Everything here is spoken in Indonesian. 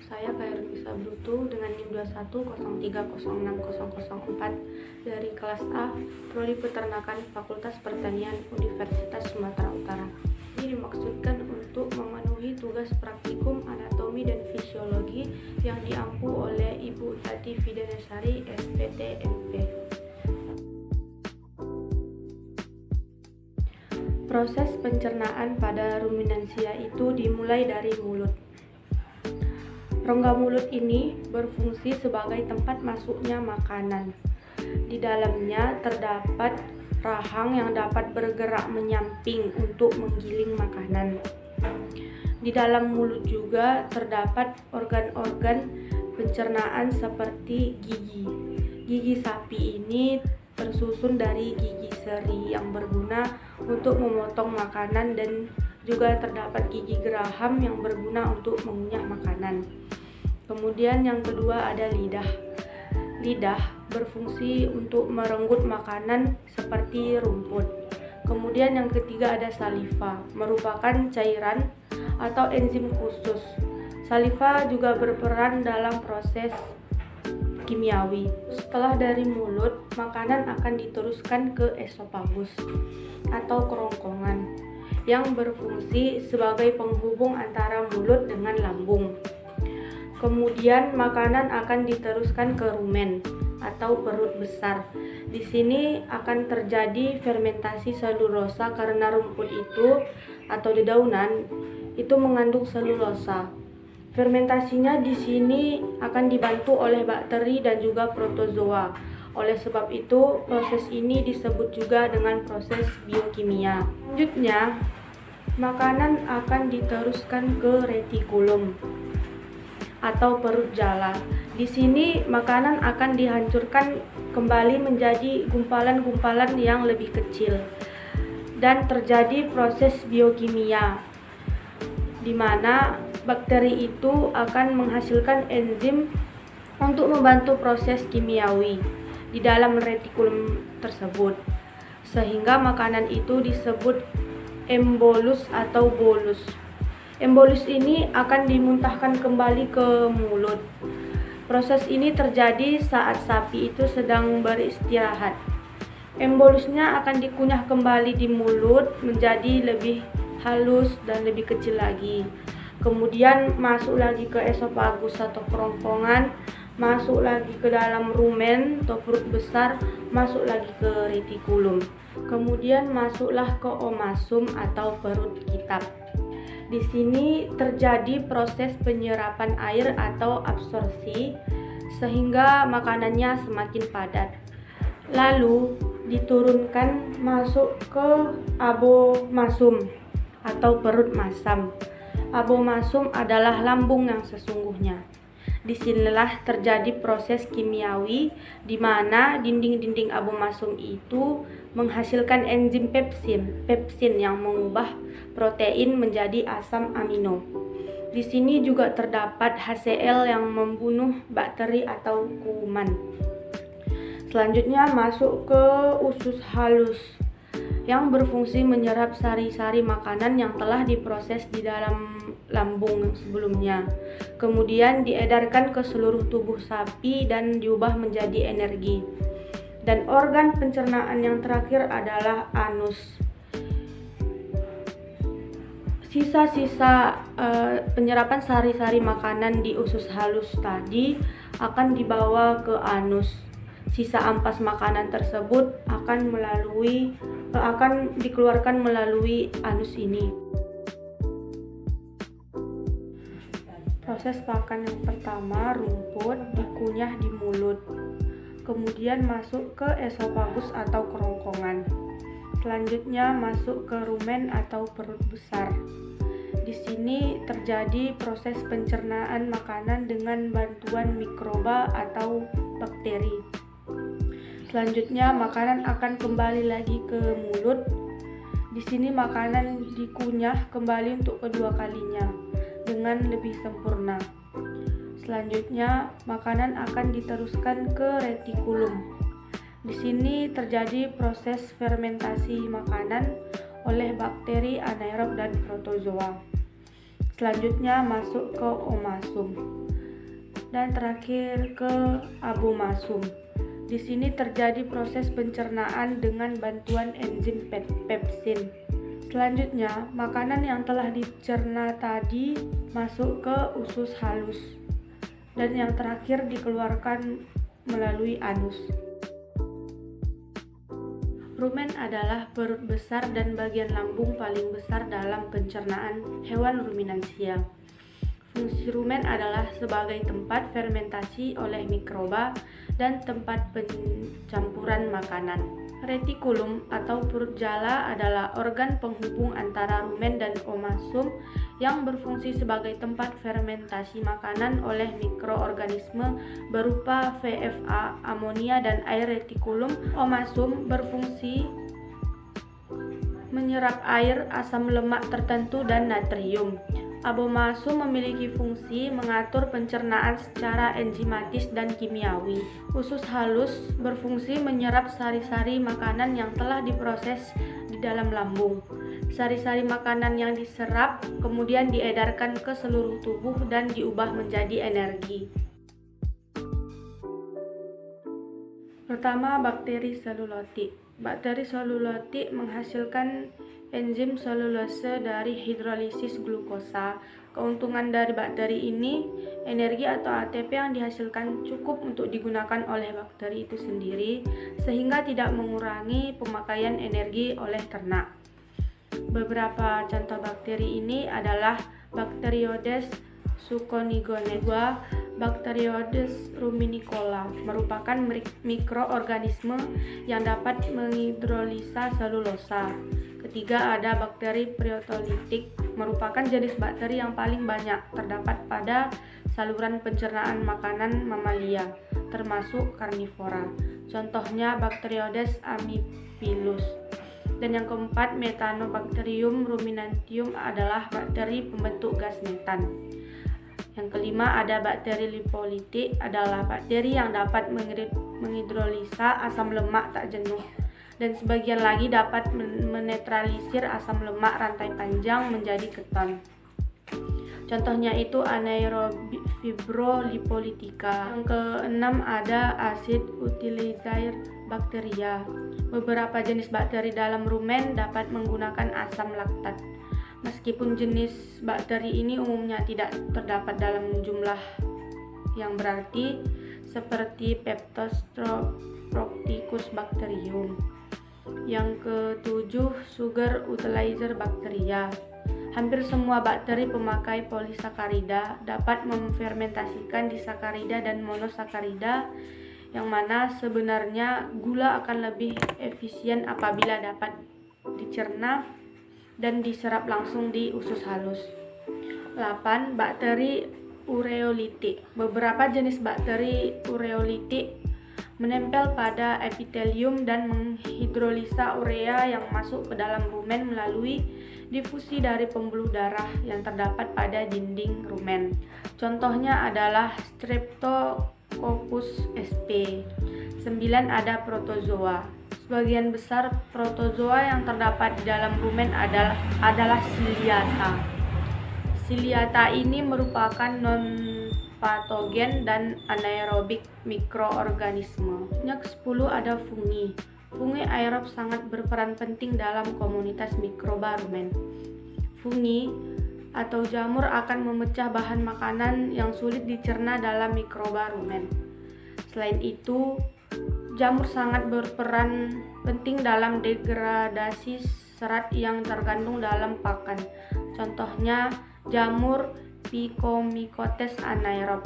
Saya Kairunisa Brutu dengan NIM 2103060004 dari kelas A, Prodi Peternakan Fakultas Pertanian Universitas Sumatera Utara. Ini dimaksudkan untuk memenuhi tugas praktikum anatomi dan fisiologi yang diampu oleh Ibu Tati Fidenesari, SPT MP. Proses pencernaan pada ruminansia itu dimulai dari mulut. Rongga mulut ini berfungsi sebagai tempat masuknya makanan. Di dalamnya terdapat rahang yang dapat bergerak menyamping untuk menggiling makanan. Di dalam mulut juga terdapat organ-organ pencernaan seperti gigi. Gigi sapi ini tersusun dari gigi seri yang berguna untuk memotong makanan, dan juga terdapat gigi geraham yang berguna untuk mengunyah makanan. Kemudian yang kedua ada lidah. Lidah berfungsi untuk merenggut makanan seperti rumput. Kemudian yang ketiga ada saliva, merupakan cairan atau enzim khusus. Saliva juga berperan dalam proses kimiawi. Setelah dari mulut, makanan akan diteruskan ke esofagus atau kerongkongan yang berfungsi sebagai penghubung antara mulut dengan lambung. Kemudian makanan akan diteruskan ke rumen atau perut besar. Di sini akan terjadi fermentasi selulosa karena rumput itu atau dedaunan itu mengandung selulosa. Fermentasinya di sini akan dibantu oleh bakteri dan juga protozoa. Oleh sebab itu, proses ini disebut juga dengan proses biokimia. Selanjutnya, makanan akan diteruskan ke retikulum atau perut jala. Di sini makanan akan dihancurkan kembali menjadi gumpalan-gumpalan yang lebih kecil dan terjadi proses biokimia di mana bakteri itu akan menghasilkan enzim untuk membantu proses kimiawi di dalam retikulum tersebut, sehingga makanan itu disebut embolus atau bolus. Embolus ini akan dimuntahkan kembali ke mulut. Proses ini terjadi saat sapi itu sedang beristirahat. Embolusnya akan dikunyah kembali di mulut menjadi lebih halus dan lebih kecil lagi. Kemudian masuk lagi ke esofagus atau kerongkongan, masuk lagi ke dalam rumen atau perut besar, masuk lagi ke retikulum. Kemudian masuklah ke omasum atau perut kitab. Di sini terjadi proses penyerapan air atau absorpsi sehingga makanannya semakin padat. Lalu diturunkan masuk ke abomasum atau perut masam. Abomasum adalah lambung yang sesungguhnya. Disinilah terjadi proses kimiawi di mana dinding-dinding abomasum itu menghasilkan enzim pepsin yang mengubah protein menjadi asam amino. Di sini juga terdapat HCl yang membunuh bakteri atau kuman. Selanjutnya masuk ke usus halus yang berfungsi menyerap sari-sari makanan yang telah diproses di dalam lambung sebelumnya. Kemudian diedarkan ke seluruh tubuh sapi dan diubah menjadi energi. Dan organ pencernaan yang terakhir adalah anus. Sisa-sisa penyerapan sari-sari makanan di usus halus tadi akan dibawa ke anus. Sisa ampas makanan tersebut akan dikeluarkan melalui anus ini. Proses makan yang pertama, rumput dikunyah di mulut, kemudian masuk ke esofagus atau kerongkongan. Selanjutnya masuk ke rumen atau perut besar. Di sini terjadi proses pencernaan makanan dengan bantuan mikroba atau bakteri. Selanjutnya makanan akan kembali lagi ke mulut. Di sini makanan dikunyah kembali untuk kedua kalinya dengan lebih sempurna. Selanjutnya makanan akan diteruskan ke retikulum. Di sini terjadi proses fermentasi makanan oleh bakteri anaerob dan protozoa. Selanjutnya masuk ke omasum. dan terakhir ke abomasum. Di sini terjadi proses pencernaan dengan bantuan enzim pepsin. Selanjutnya, makanan yang telah dicerna tadi masuk ke usus halus, dan yang terakhir dikeluarkan melalui anus. Rumen adalah perut besar dan bagian lambung paling besar dalam pencernaan hewan ruminansia. Fungsi rumen adalah sebagai tempat fermentasi oleh mikroba dan tempat pencampuran makanan. Retikulum atau perut jala adalah organ penghubung antara rumen dan omasum yang berfungsi sebagai tempat fermentasi makanan oleh mikroorganisme berupa VFA, amonia, dan air. Retikulum omasum berfungsi menyerap air, asam lemak tertentu, dan natrium. Abomasum memiliki fungsi mengatur pencernaan secara enzimatis dan kimiawi. Usus halus berfungsi menyerap sari-sari makanan yang telah diproses di dalam lambung. Sari-sari makanan yang diserap kemudian diedarkan ke seluruh tubuh dan diubah menjadi energi. Pertama, bakteri selulotik. Bakteri selulotik menghasilkan enzim selulose dari hidrolisis glukosa. Keuntungan dari bakteri ini, energi atau ATP yang dihasilkan cukup untuk digunakan oleh bakteri itu sendiri, sehingga tidak mengurangi pemakaian energi oleh ternak. Beberapa contoh bakteri ini adalah Bacteroides succinigonella, Bacteroides ruminicola, merupakan mikroorganisme yang dapat menghidrolisa selulosa. Ketiga, ada bakteri proteolitik, merupakan jenis bakteri yang paling banyak terdapat pada saluran pencernaan makanan mamalia, termasuk karnivora. Contohnya Bacteroides amphibulus. Dan yang keempat, Methanobacterium ruminantium adalah bakteri pembentuk gas metan. Yang kelima, ada bakteri lipolitik, adalah bakteri yang dapat menghidrolisa asam lemak tak jenuh, dan sebagian lagi dapat menetralisir asam lemak rantai panjang menjadi keton. Contohnya itu anaerobic fibrolipolitika. Yang keenam, ada acid utilizar bacteria. Beberapa jenis bakteri dalam rumen dapat menggunakan asam laktat. Meskipun jenis bakteri ini umumnya tidak terdapat dalam jumlah yang berarti, seperti Peptostropicus bacterium. Yang ketujuh, sugar utilizer bacteria. Hampir semua bakteri pemakai polisakarida dapat memfermentasikan disakarida dan monosakarida, yang mana sebenarnya gula akan lebih efisien apabila dapat dicerna dan diserap langsung di usus halus. 8. Bakteri ureolitik. Beberapa jenis bakteri ureolitik menempel pada epitelium dan menghidrolisa urea yang masuk ke dalam rumen melalui difusi dari pembuluh darah yang terdapat pada dinding rumen. Contohnya adalah Streptococcus sp. 9. Ada protozoa. Sebagian besar protozoa yang terdapat di dalam rumen adalah Ciliata. Ciliata ini merupakan non-patogen dan anaerobik mikroorganisme. Yang 10, ada fungi. Fungi aerob sangat berperan penting dalam komunitas mikroba rumen. Fungi atau jamur akan memecah bahan makanan yang sulit dicerna dalam mikroba rumen. Selain itu, jamur sangat berperan penting dalam degradasi serat yang terkandung dalam pakan. Contohnya jamur Physcomycotes anaerob.